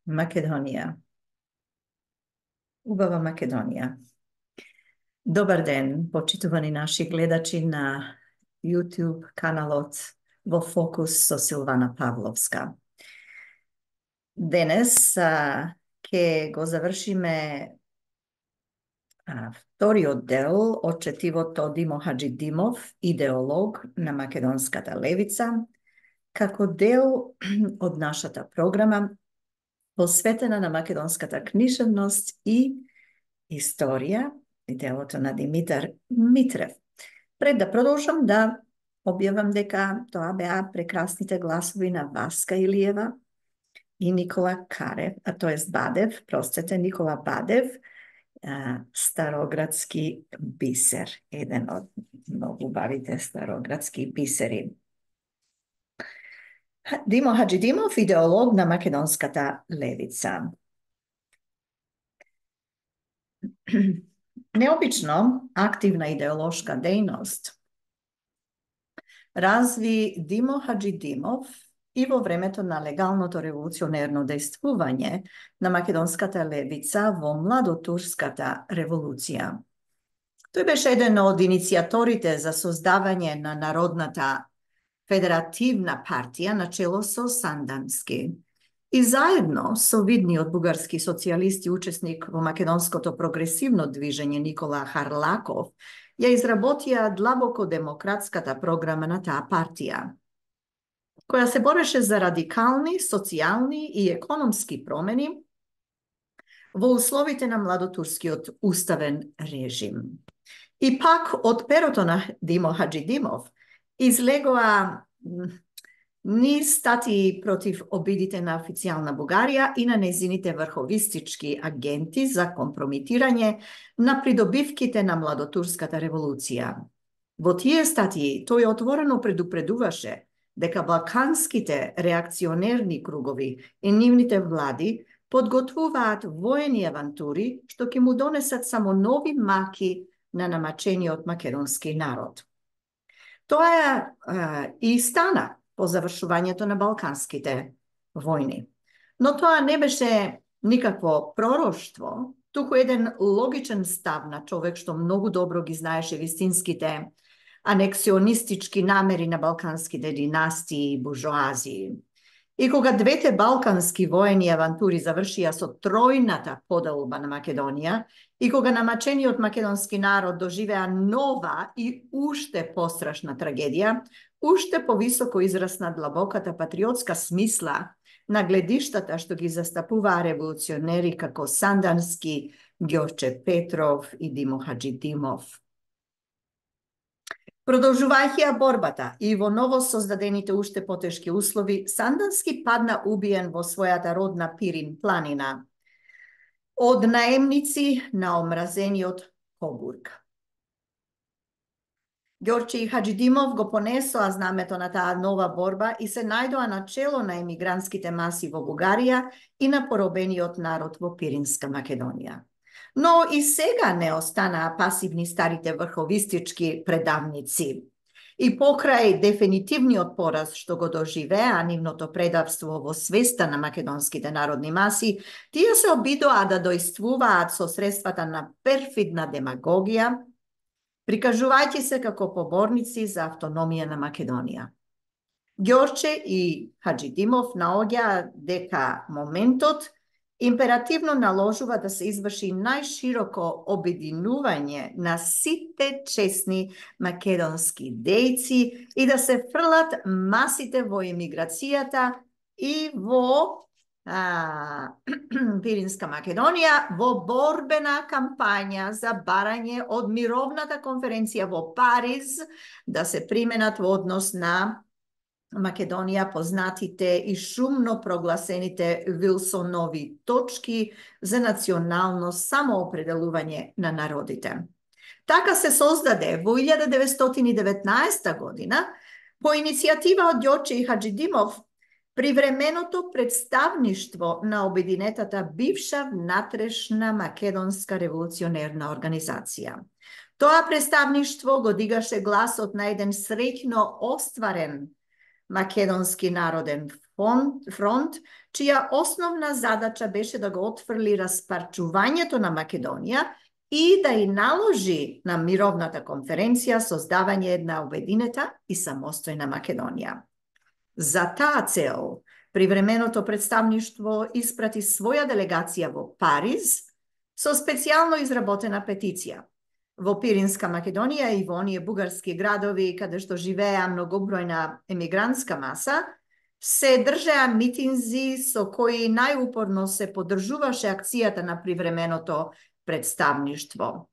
Makedonija. Ubava Makedonija. Dobar den, počituvani naši gledači na YouTube kanalot Vo Fokus so Silvana Pavlovska. Danes, ke go završime втори оддел од четивото Димо Хаджидимов, идеолог на македонската левица, како дел од нашата програма посветена на македонската книжевност и историја и делото на Димитар Митрев. Пред да продолжам да објавам дека тоа беа прекрасните гласови на Васка Илиева и Никола Карев, Бадев, Никола Бадев, Староградски бисер, еден од многу убавите староградски бисери. Димо Хаджидимов, идеолог на македонската левица. Необично активна идеолошка дејност разви Димо Хаджидимов и во времето на легалното револуционерно дејствување на македонската левица во младотурската револуција. Тој беше еден од иницијаторите за создавање на Народната федеративна партија на чело со Сандански. И заедно со видниот бугарски социјалист и учесник во македонското прогресивно движење Никола Харлаков ја изработија длабоко демократската програма на таа партија, која се бореше за радикални, социјални и економски промени во условите на младотурскиот уставен режим. И пак од перото на Димо Хаджидимов излегоа низ статии против обидите на официјална Бугарија и на незините врховистички агенти за компрометирање на придобивките на младотурската револуција. Во тие статии тој отворено предупредуваше дека балканските реакционерни кругови и нивните влади подготвуваат воени авантури што ќе му донесат само нови маки на намачениот македонски народ. Тоа и стана по завршувањето на балканските војни. Но тоа не беше никакво пророштво, туку еден логичен став на човек што многу добро ги знаеше вистинските анексионистички намери на балканските династии и буржоазии. И кога двете балкански воени авантури завршија со тројната поделба на Македонија, и кога намачениот македонски народ доживеа нова и уште пострашна трагедија, уште повисоко израсна длабоката патриотска смисла на гледиштата што ги застапуваа револуционери како Сандански, Ѓорче Петров и Димо Хаджидимов. Продолжувајќи борбата и во ново создадените уште потешки услови, Сандански падна убиен во својата родна Пирин планина од наемници на омразениот Кобург. Ѓорче и Хаджидимов го понесоа знамето на таа нова борба и се најдоа на чело на емигрантските маси во Бугарија и на поробениот народ во Пиринска Македонија. Но и сега не останаа пасивни старите врховистички предавници. И покрај дефинитивниот пораз што го доживеа нивното предавство во свеста на македонските народни маси, тие се обидоа да дојствуваат со средствата на перфидна демагогија, прикажувајќи се како поборници за автономија на Македонија. Ѓорче и Хаџидимов наоѓаа дека моментот императивно наложува да се изврши најшироко обединување на сите чесни македонски дејци и да се фрлат масите во емиграцијата и во Пиринска Македонија во борбена кампања за барање од мировната конференција во Париз да се применат во однос на Македонија познатите и шумно прогласените Вилсонови точки за национално самоопределување на народите. Така се создаде во 1919 година по иницијатива од Ѓорче и Хаџидимов привременото представништво на обединетата бивша внатрешна македонска револуционерна организација. Тоа представништво го дигаше гласот на еден среќно остварен Македонски народен фронт, чија основна задача беше да го отфрли распарчувањето на Македонија и да и наложи на мировната конференција создавање една обединета и самостојна Македонија. За таа цел, привременото представништво испрати своја делегација во Париз со специјално изработена петиција. Во Пиринска Македонија и во оние бугарски градови каде што живеа многобројна емигрантска маса, се држеа митинзи со кои најупорно се поддржуваше акцијата на привременото представништво.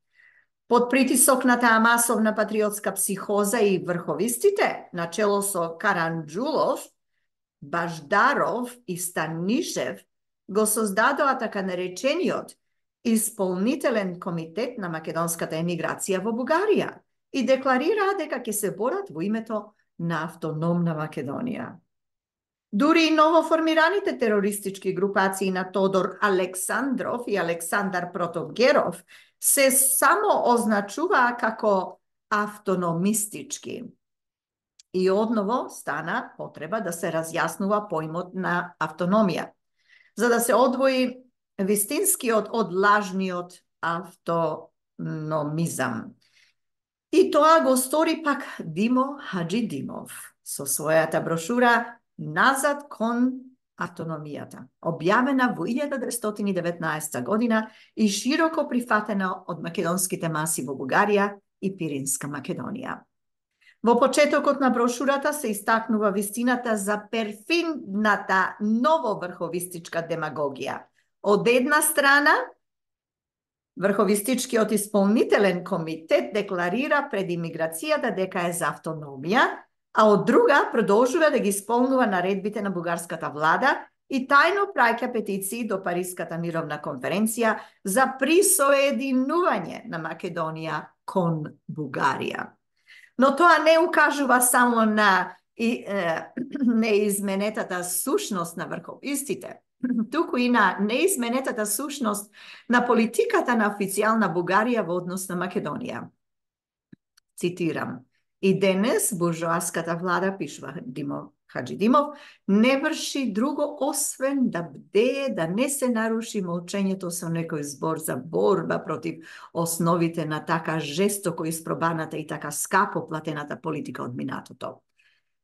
Под притисок на таа масовна патриотска психоза и врховистите, начело со Каранџулов, Баждаров и Станишев, го создадоа така наречениот Исполнителен комитет на македонската емиграција во Бугарија и декларираа дека ќе се борат во името на автономна Македонија. Дури и новоформираните терористички групации на Тодор Александров и Александар Протовгеров се само означуваа како автономистички. И одново стана потреба да се разјаснува поимот на автономија, за да се одвои вистинскиот од лажниот автономизам. И тоа го стори пак Димо Хаџидимов со својата брошура Назад кон автономијата, објавена во 1919 година и широко прифатена од македонските маси во Бугарија и Пиринска Македонија. Во почетокот на брошурата се истакнува вистината за перфидната нововрховистичка демагогија. Од една страна, Врховистичкиот исполнителен комитет декларира пред имиграцијата дека е за автономија, а од друга продолжува да ги исполнува наредбите на бугарската влада и тајно праќа петиции до Париската мировна конференција за присоединување на Македонија кон Бугарија. Но тоа не укажува само на неизменетата сушност на врховистите, туку и на неизменетата сушност на политиката на официјална Бугарија во однос на Македонија. Цитирам: "И денес буржоаската влада", пишува Димо Хаџидимов, "не врши друго освен да бдее да не се наруши молчењето со некој збор за борба против основите на така жестоко испробаната и така скапо платената политика од минатото.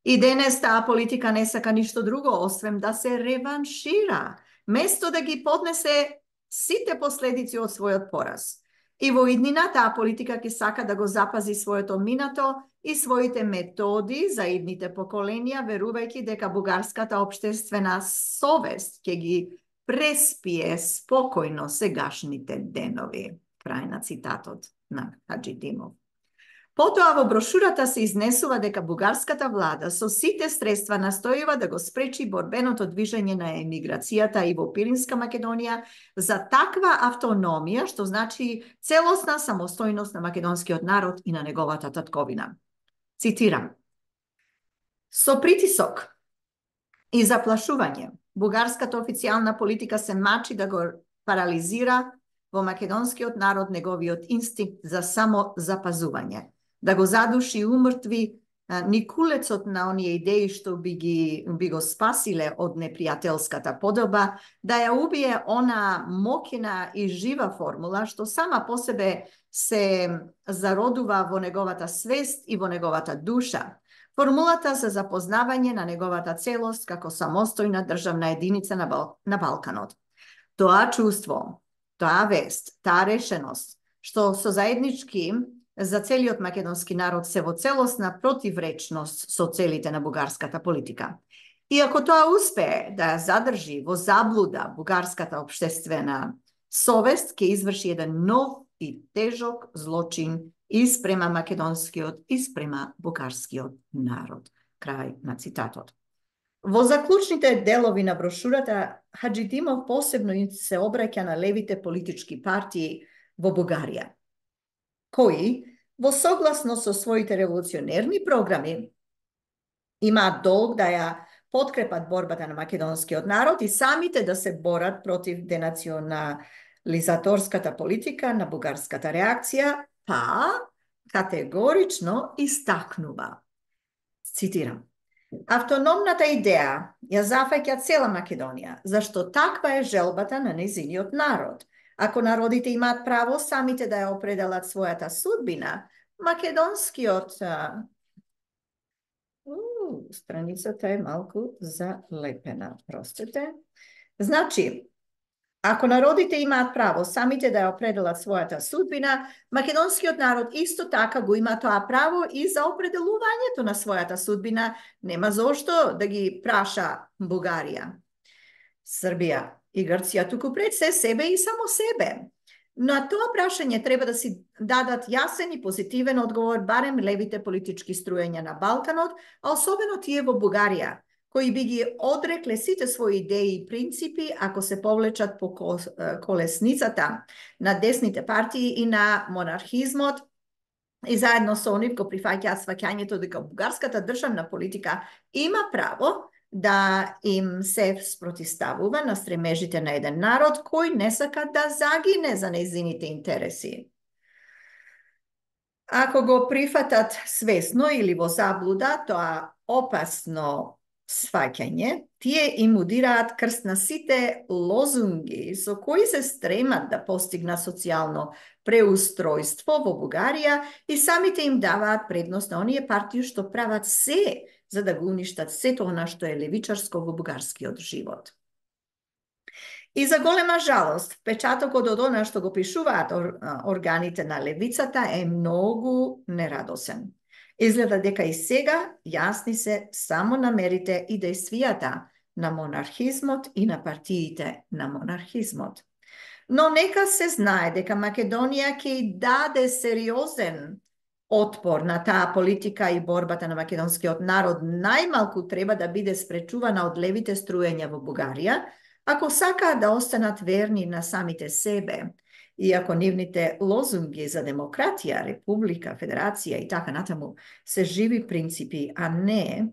И денес таа политика не сака ништо друго, освен да се реваншира, место да ги поднесе сите последици од својот пораз. И во иднина таа политика ќе сака да го запази своето минато и своите методи за идните поколенија, верувајќи дека бугарската општествена совест ќе ги преспие спокојно сегашните денови." Крај на цитатот на Хаџидимов. Потоа во брошурата се изнесува дека бугарската влада со сите средства настојува да го спречи борбеното движење на емиграцијата и во Пиринска Македонија за таква автономија, што значи целосна самостојност на македонскиот народ и на неговата татковина. Цитирам: "Со притисок и заплашување, бугарската официјална политика се мачи да го парализира во македонскиот народ неговиот инстинкт за самозапазување, да го задуши и умртви никулецот на оние идеи што би го спасиле од непријателската подоба, да ја убие она мокина и жива формула што сама по себе се зародува во неговата свест и во неговата душа. Формулата за запознавање на неговата целост како самостојна државна единица на Балканот. Тоа чувство, таа вест, таа решеност, што со заеднички за целиот македонски народ се во целосна противречност со целите на бугарската политика. И ако тоа успее да ја задржи во заблуда бугарската општествена совест, ќе изврши еден нов и тежок злочин и спрема македонскиот и спрема бугарскиот народ. Крај на цитатот. Во заклучните делови на брошурата, Хаџидимов посебно се обраќа на левите политички партии во Бугарија, кои, во согласно со своите револуционерни програми, имаат долг да ја подкрепат борбата на македонскиот народ и самите да се борат против денационализаторската политика на бугарската реакција, па категорично истакнува. Цитирам: автономната идеја ја зафаќа цела Македонија, зашто таква е желбата на незиниот народ. Ако народите имаат право самите да ја определат својата судбина, македонскиот... страницата е малку залепена, простете. Значи, ако народите имаат право самите да ја определат својата судбина, македонскиот народ исто така го има тоа право и за определувањето на својата судбина. Нема зошто да ги праша Бугарија, Србија и Грција, туку пред се себе и само себе. На тоа прашање треба да си дадат јасен и позитивен одговор барем левите политички струјања на Балканот, а особено тие во Бугарија, кои би ги одрекле сите своји идеи и принципи ако се повлечат по колесницата на десните партии и на монархизмот, и заедно со нив го прифаќаат сваќањето дека бугарската државна политика има право да им се спротиставува на стремежите на еден народ кој не сака да загине за нејзините интереси. Ако го прифатат свесно или во заблуда, тоа опасно сваќање, тие им удираат крст на сите лозунги со кои се стремат да постигна социјално преустројство во Бугарија и самите им даваат предност на оние партии што прават се за да го уништат сето она што е левичарско во бугарскиот живот. И за голема жалост, печатокот од она што го пишуваат органите на левицата е многу нерадосен. Изгледа дека и сега јасни се само намерите и дејствијата на монархизмот и на партиите на монархизмот. Но нека се знае дека Македонија ќе даде сериозен отпор на таа политика и борбата на македонскиот народ најмалку треба да биде спречувана од левите струјања во Бугарија, ако сакаат да останат верни на самите себе, иако нивните лозунги за демократија, република, федерација и така натаму се живи принципи, а не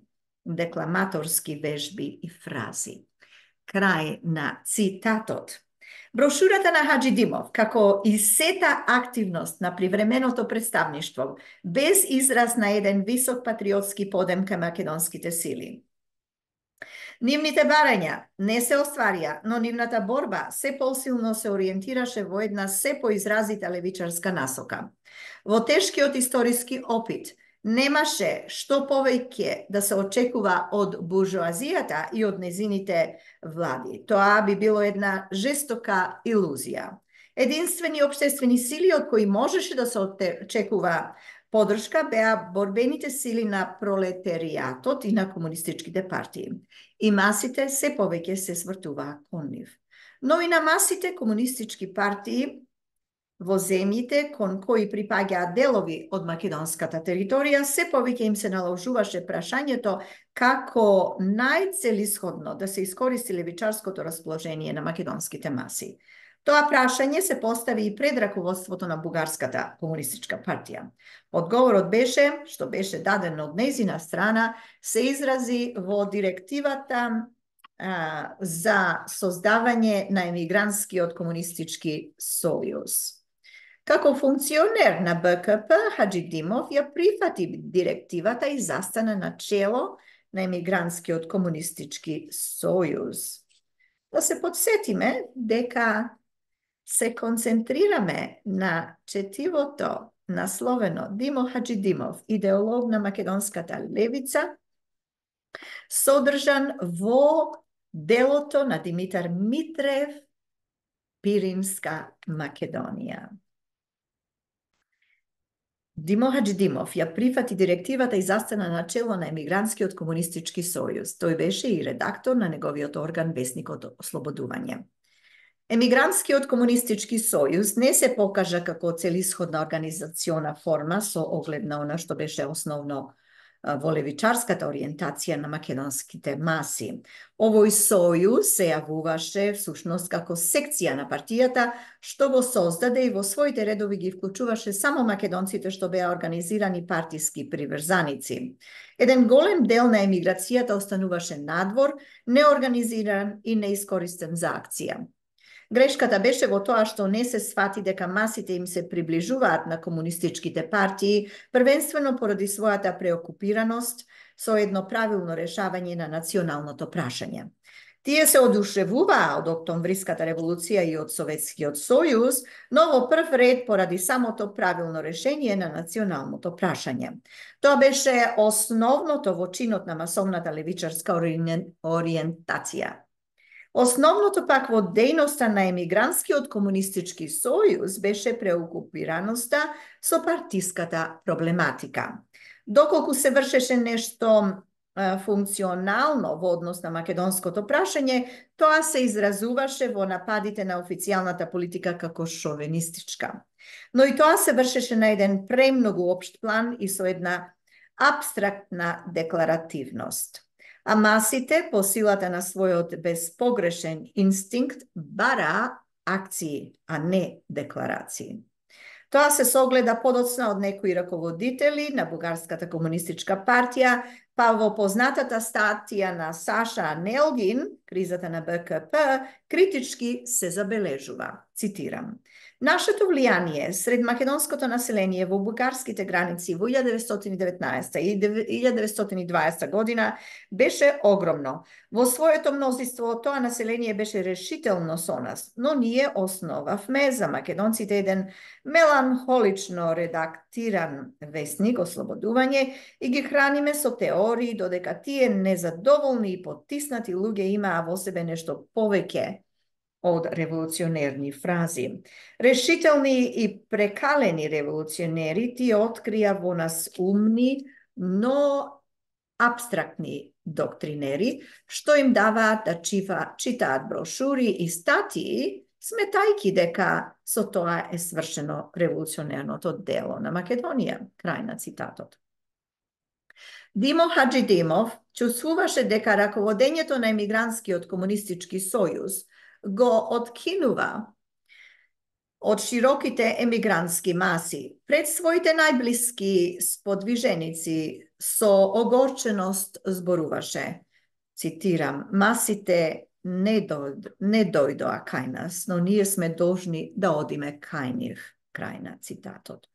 декламаторски вежби и фрази. Крај на цитатот. Брошурата на Хаџидимов, како и сета активност на привременото представништво, без израз на еден висок патриотски подем кај македонските сили. Нивните барања не се остварија, но нивната борба се посилно се ориентираше во една се поизразита левичарска насока. Во тешкиот историски опит немаше што повеќе да се очекува од буржоазијата и од незините влади. Тоа би било една жестока илузија. Единствени општествени сили од кои можеше да се очекува подршка беа борбените сили на пролетаријатот и на комунистичките партии. И масите се повеќе се свртуваа кон нив. Но и на масите комунистички партии во земјите кон кои припаѓаат делови од македонската територија, се повеќе им се наложуваше прашањето како најцелисходно да се искористи левичарското расположение на македонските маси. Тоа прашање се постави и пред раководството на бугарската комунистичка партија. Одговорот беше, што беше даден од нејзина страна, се изрази во директивата за создавање на емигрантскиот комунистички сојуз. Како функционер на БКП, Хаџидимов ја прифати директивата и застана на чело на емигрантскиот комунистички сојуз. Да се подсетиме дека се концентрираме на четивото насловено Димо Хаџидимов, идеолог на македонската левица, содржан во делото на Димитар Митрев, Пиринска Македонија. Димо Хаџидимов ја прифати директивата и застана на чело на емигрантскиот комунистички сојуз. Тој беше и редактор на неговиот орган Весникот Ослободување. Емигрантскиот комунистички сојуз не се покажа како целисходна организациона форма со оглед на она што беше основно во левичарската ориентација на македонските маси. Овој сојуз се јавуваше всушност како секција на партијата, што го создаде и во своите редови ги вклучуваше само македонците што беа организирани партиски приврзаници. Еден голем дел на емиграцијата остануваше надвор, неорганизиран и неискористен за акција. Грешката беше во тоа што не се сфати дека масите им се приближуваат на комунистичките партии, првенствено поради својата преокупираност со едно правилно решавање на националното прашање. Тие се одушевуваа од октомвриската револуција и од Советскиот сојуз, но во прв ред поради самото правилно решение на националното прашање. Тоа беше основното во чинот на масовната левичарска ориентација. Основното пак во дејноста на емигрантскиот комунистички сојуз беше преокупираноста со партиската проблематика. Доколку се вршеше нешто функционално во однос на македонското прашање, тоа се изразуваше во нападите на официјалната политика како шовинистичка. Но и тоа се вршеше на еден премногу општ план и со една апстрактна декларативност. А масите, по силата на својот безпогрешен инстинкт, бараа акции, а не декларации. Тоа се согледа подоцна од некои раководители на Бугарската комунистичка партија, па во познатата статија на Саша Нелгин, кризата на БКП, критички се забележува. Цитирам: Нашето влијание сред македонското население во бугарските граници во 1919 и 1920 година беше огромно. Во своето мнозинство тоа население беше решително со нас, но ние основавме за македонците еден меланхолично редактиран весник Ослободување и ги храниме со теории додека тие незадоволни и потиснати луѓе имаа во себе нешто повеќе од револуционерни фрази. Решителни и прекалени револуционери тие открија во нас умни, но апстрактни доктринери, што им даваат да читаат брошури и статии, сметајки дека со тоа е свршено револуционерното дело на Македонија. Крај на цитатот. Димо Хаџидимов чувствуваше дека раководењето на емигрантскиот комунистички сојуз го откинува од широките емигрантски маси. Пред своите најблиски сподвиженици со огорченост зборуваше, цитирам: масите не дојдоа кај нас, но ние сме должни да одиме кај нив. Крај на цитатот.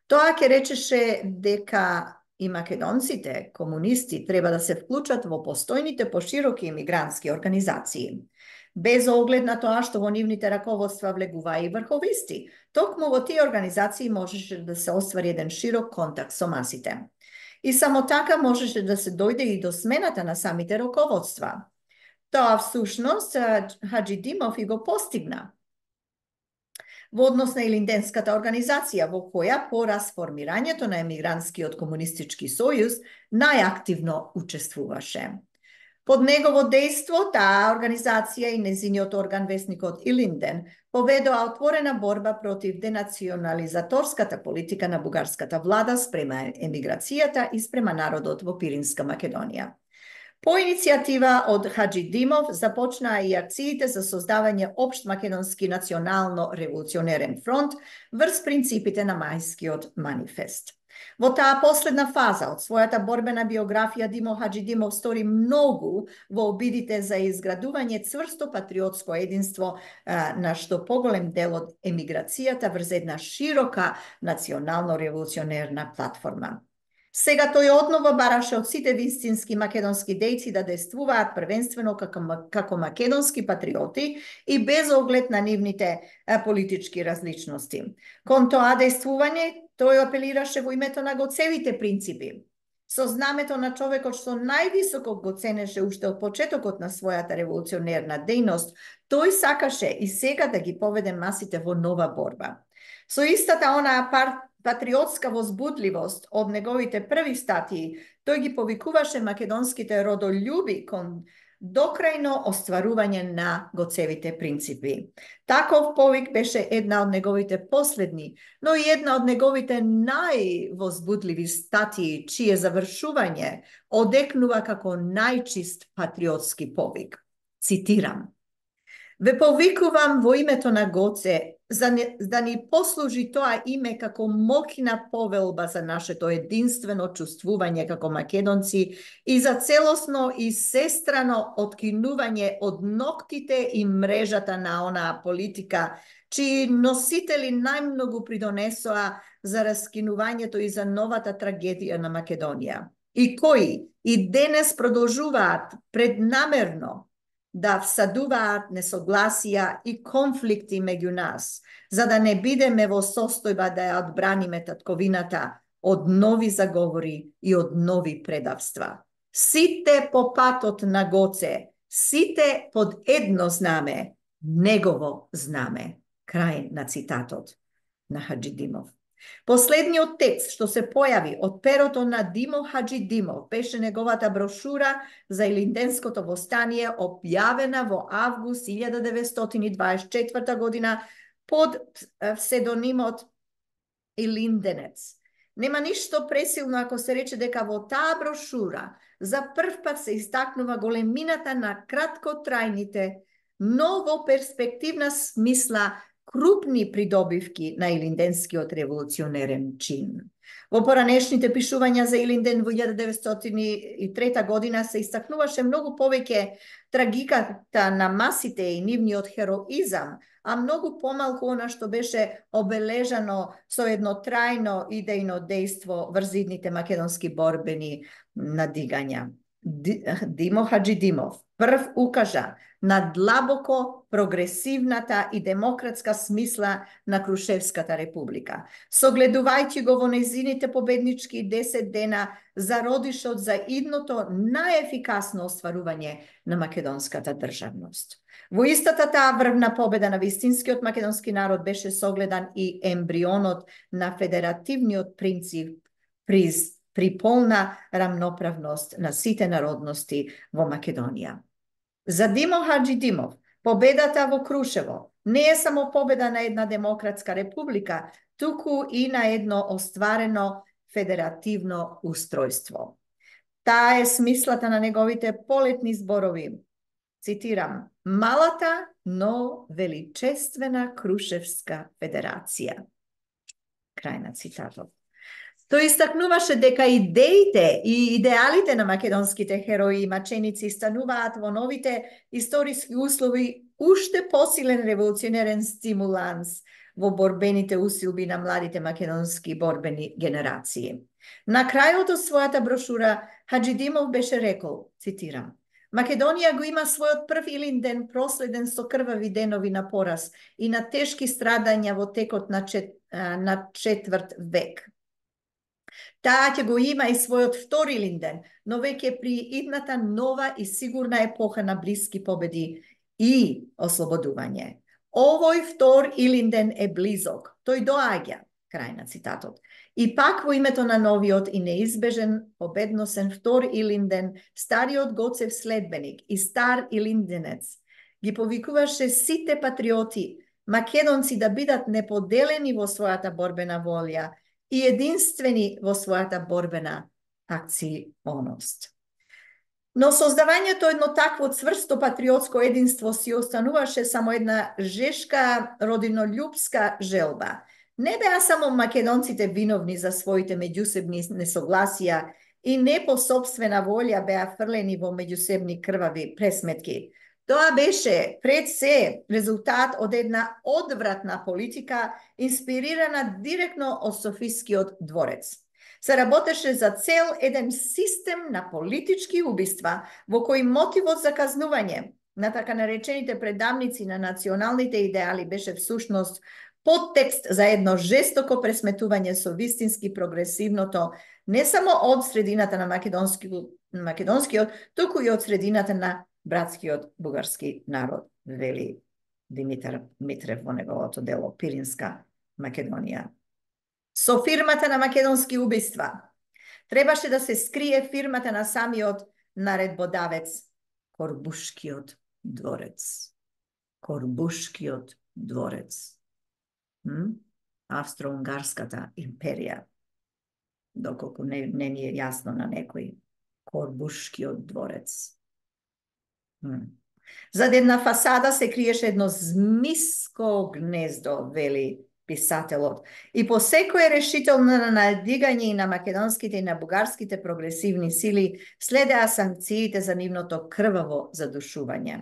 Тоа ќе речеше дека и македонците, комунисти, треба да се вклучат во постојните пошироки емигрантски организации. Без оглед на тоа што во нивните раководства влегуваа и врховисти. Токму во тие организации можеше да се оствари еден широк контакт со масите. И само така можеше да се дојде и до смената на самите раководства. Тоа всушност Хаџидимов и го постигна во однос на Илинденската организација, во која по расформирањето на емигрантскиот комунистички сојуз најактивно учествуваше. Под негово дејство, таа организација и незиниот орган Весникот Илинден поведоа отворена борба против денационализаторската политика на бугарската влада спрема емиграцијата и спрема народот во Пиринска Македонија. По иницијатива од Хаџидимов започнаа и акциите за создавање општ македонски национално револуционерен фронт врз принципите на Мајскиот манифест. Во таа последна фаза од својата борбена биографија Димо Хаџидимов стори многу во обидите за изградување цврсто патриотско единство, на што поголем дел од емиграцијата врз една широка национално-револуционерна платформа. Сега тој одново бараше од сите вистински македонски дејци да действуваат првенствено како македонски патриоти и без оглед на нивните политички различности. Кон тоа действување, тој апелираше во името на гоцевите принципи. Со знамето на човекот што највисоко го ценеше уште од почетокот на својата револуционерна дејност, тој сакаше и сега да ги поведе масите во нова борба. Со истата онаа патриотска возбудливост од неговите први статии, тој ги повикуваше македонските родолюби кон докрајно остварување на гоцевите принципи. Таков повик беше една од неговите последни, но и една од неговите највозбудливи статии, чие завршување одекнува како најчист патриотски повик. Цитирам: "Ве повикувам во името на Гоце, да ни послужи тоа име како моќна повелба за нашето единствено чувствување како македонци и за целосно и сестрано откинување од ноктите и мрежата на онаа политика, чии носители најмногу придонесоа за раскинувањето и за новата трагедија на Македонија, и кои и денес продолжуваат преднамерно да всадуваат несогласија и конфликти меѓу нас, за да не бидеме во состојба да ја одбраниме татковината од нови заговори и од нови предавства. Сите по патот на Гоце, сите под едно знаме, негово знаме." Крај на цитатот на Хаџидимов. Последниот текст што се појави од перото на Димо Хаџидимов беше неговата брошура за Илинденското востание, објавена во август 1924 година под псевдонимот Илинденец. Нема ништо пресилно ако се рече дека во таа брошура за прв пат се истакнува големината на краткотрајните, но во перспективна смисла крупни придобивки на илинденскиот револуционерен чин. Во поранешните пишувања за Илинден во 1903 година се истакнуваше многу повеќе трагиката на масите и нивниот хероизам, а многу помалку она што беше обележано со едно трајно идејно дејство врз идните македонски борбени надигања. Димо Хаџидимов прв укажа на длабоко прогресивната и демократска смисла на Крушевската република. Согледувајќи го во незините победнички 10 дена, зародишот за идното најефикасно остварување на македонската државност. Во истата таа врвна победа на вистинскиот македонски народ беше согледан и ембрионот на федеративниот принцип при полна рамноправност на сите народности во Македонија. За Димо Хаџидимов, победата во Крушево не е само победа на една демократска република, туку и на едно остварено федеративно устројство. Таа е смислата на неговите полетни зборови. Цитирам: "Малата, но величествена Крушевска федерација." Крај на цитатот. Тој истакнуваше дека идеите и идеалите на македонските херои и маченици стануваат во новите историски услови уште посилен револуционерен стимуланс во борбените усилби на младите македонски борбени генерации. На крајот од својата брошура Хаџидимов беше рекол, цитирам: "Македонија го има својот прв Илинден проследен со крвави денови на пораз и на тешки страдања во текот на четврт век. Таа ќе го има и својот втори Илинден, но веќе при идната нова и сигурна епоха на блиски победи и ослободување. Овој втор Илинден е близок, тој доаѓа." Крај на цитатот. И пак во името на новиот и неизбежен победносен втор Илинден, стариот Гоцев следбеник и стар Илинденец ги повикуваше сите патриоти, македонци да бидат неподелени во својата борбена волја и единствени во својата борбена акционост. Но создавањето едно такво цврсто патриотско единство си остануваше само една жешка родинолюбска желба. Не беа само македонците виновни за своите меѓусебни несогласија и не по собствена волја беа фрлени во меѓусебни крвави пресметки. Тоа беше пред се резултат од една одвратна политика инспирирана директно од Софискиот дворец. Се работеше за цел еден систем на политички убиства во кој мотивот за казнување на така наречените предавници на националните идеали беше всушност подтекст за едно жестоко пресметување со вистински прогресивното не само од средината на македонскиот, туку и од средината на братскиот бугарски народ, вели Димитар Митрев во неговото дело Пиринска Македонија. Со фирмата на македонски убиства требаше да се скрие фирмата на самиот наредбодавец Корбушкиот дворец. Корбушкиот дворец. Австро-Унгарската империја. Доколку не ни е јасно на некој. Корбушкиот дворец. Зад една фасада се криеше едно змиско гнездо, вели писателот. И по секое решително надигање и на македонските и на бугарските прогресивни сили следеа санкциите за нивното крваво задушување.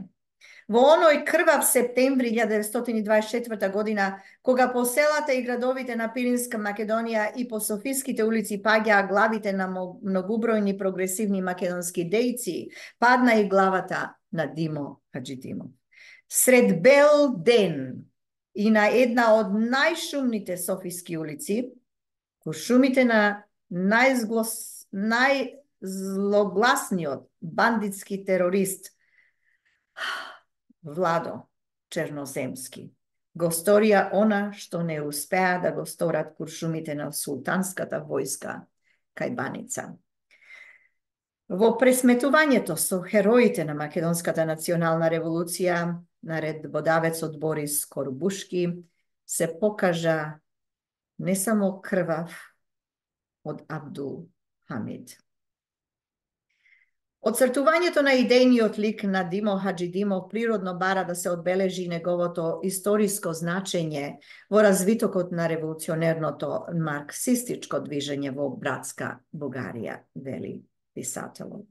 Во оној крвав септември 1924 година, кога по селата и градовите на Пиринска Македонија и по софиските улици паѓаа главите на многубројни прогресивни македонски дејци, падна и главата на Димо Хаџидимов. Сред бел ден и на една од најшумните софиски улици, куршумите на најзлогласниот бандитски терорист Владо Черноземски го сторија она што не успеа да го сторат куршумите на султанската војска кај Баница. Во пресметувањето со хероите на македонската национална револуција, наредбодавецот Борис Корбушки се покажа не само крвав од Абдул Хамид. Оцртувањето на идејниот лик на Димо Хаџидимов природно бара да се одбележи неговото историско значење во развитокот на револуционерното марксистичко движење во братска Бугарија, вели писателот.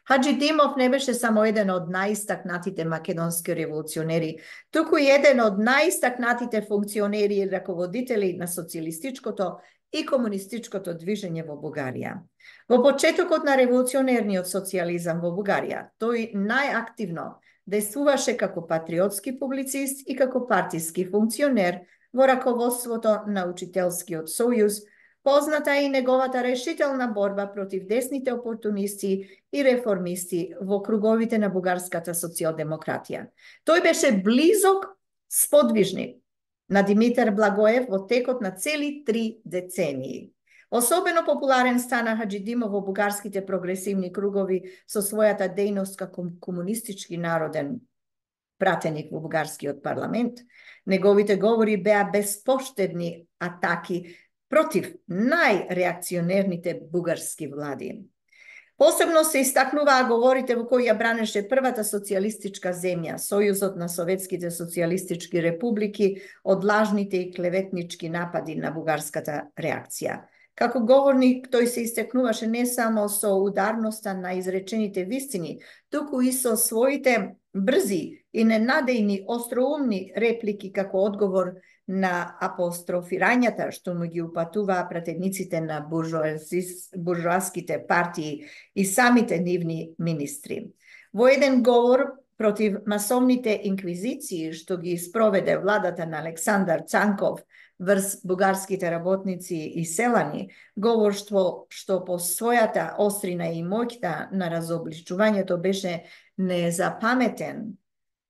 Хаџидимов не беше само еден од најистакнатите македонски револуционери, туку и еден од најистакнатите функционери и раководители на социјалистичкото и комунистичкото движење во Бугарија. Во почетокот на револуционерниот социјализам во Бугарија, тој најактивно действуваше како патриотски публицист и како партиски функционер во раководството на Учителскиот сојуз, позната е и неговата решителна борба против десните опортунисти и реформисти во круговите на бугарската социјалдемократија. Тој беше близок сподвижник на Димитар Благоев во текот на цели 3 децении. Особено популарен стана Хаџидимов во бугарските прогресивни кругови со својата дејност како комунистички народен пратеник во бугарскиот парламент. Неговите говори беа безпоштедни атаки против најреакционерните бугарски влади. Посебно се истакнуваа говорите во кои ја бранеше првата социјалистичка земја, Сојузот на Советските социјалистички републики, од лажните и клеветнички напади на бугарската реакција. Како говорник, тој се истекнуваше не само со ударноста на изречените вистини, туку и со своите брзи и ненадејни остроумни реплики како одговор на апострофирањата што му ги упатуваа пратениците на буржоаските партии и самите нивни министри. Во еден говор против масовните инквизиции што ги спроведе владата на Александар Цанков врз бугарските работници и селани, говор што по својата острина и моќта на разобличувањето беше незапаметен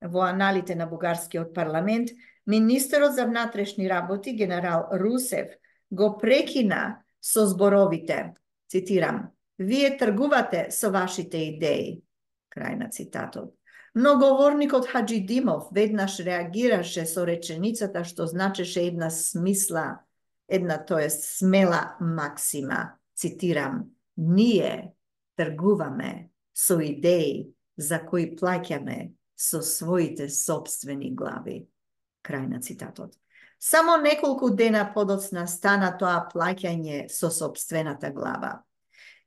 во аналите на бугарскиот парламент, министерот за внатрешни работи, генерал Русев, го прекина со зборовите, цитирам, "Вие тргувате со вашите идеи", крај на цитатот. Но говорникот Хаџидимов веднаш реагираше со реченицата што значеше една смисла, смела максима, цитирам, "Ние тргуваме со идеи за кои плаќаме со своите собствени глави", крај на цитатот. Само неколку дена подоцна стана тоа плаќање со собствената глава.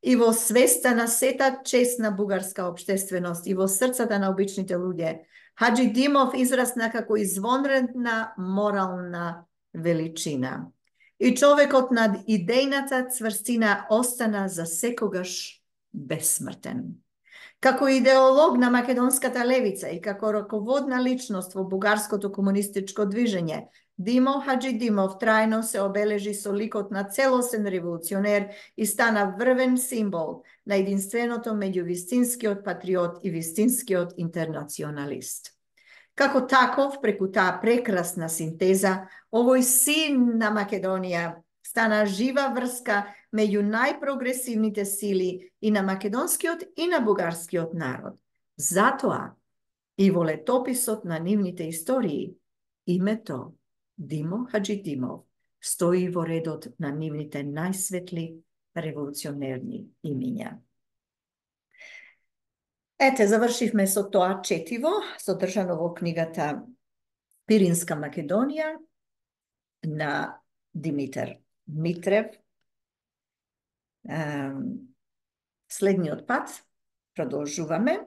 И во свеста на сета честна бугарска обштественост и во срцата на обичните луѓе, Хаджи Димов израсна како извонредна морална величина. И човекот над идејната цврстина остана за секогаш бесмртен. Како идеолог на македонската левица и како раководна личност во бугарското комунистичко движење, Димо Хаджи Димов трајно се обележи со ликот на целосен револуционер и стана врвен символ на единственото меѓу вистинскиот патриот и вистинскиот интернационалист. Како таков, преку таа прекрасна синтеза, овој син на Македонија стана жива врска меѓу најпрогресивните сили и на македонскиот и на бугарскиот народ. Затоа и во летописот на нивните истории името Димо Хаджи Димов стои во редот на нивните најсветли револуционерни имиња. Ете, завршивме со тоа четиво, содржано во книгата Пиринска Македонија на Димитар Митрев. Следниот пат продолжуваме,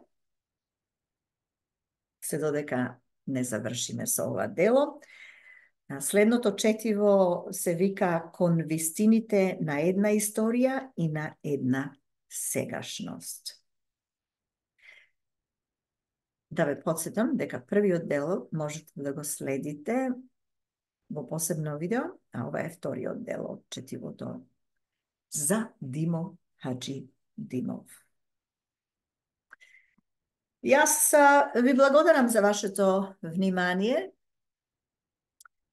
се додека не завршиме со ова дело. Следното четиво се вика Кон вистините на една историја и на една сегашност. Да ве подсетам дека првиот дел можете да го следите во посебно видео, а ова е вториот дел од четивото за Димо Хаджи Димов. Јас ви благодарам за вашето внимание.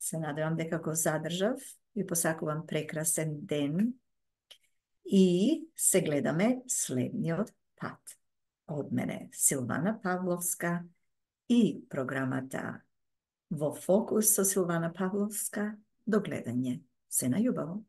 Се надевам дека го задржав. Ви посакувам прекрасен ден и се гледаме следниот пат. Од мене Силвана Павловска и програмата Во фокус со Силвана Павловска. До гледање. Се најубаво.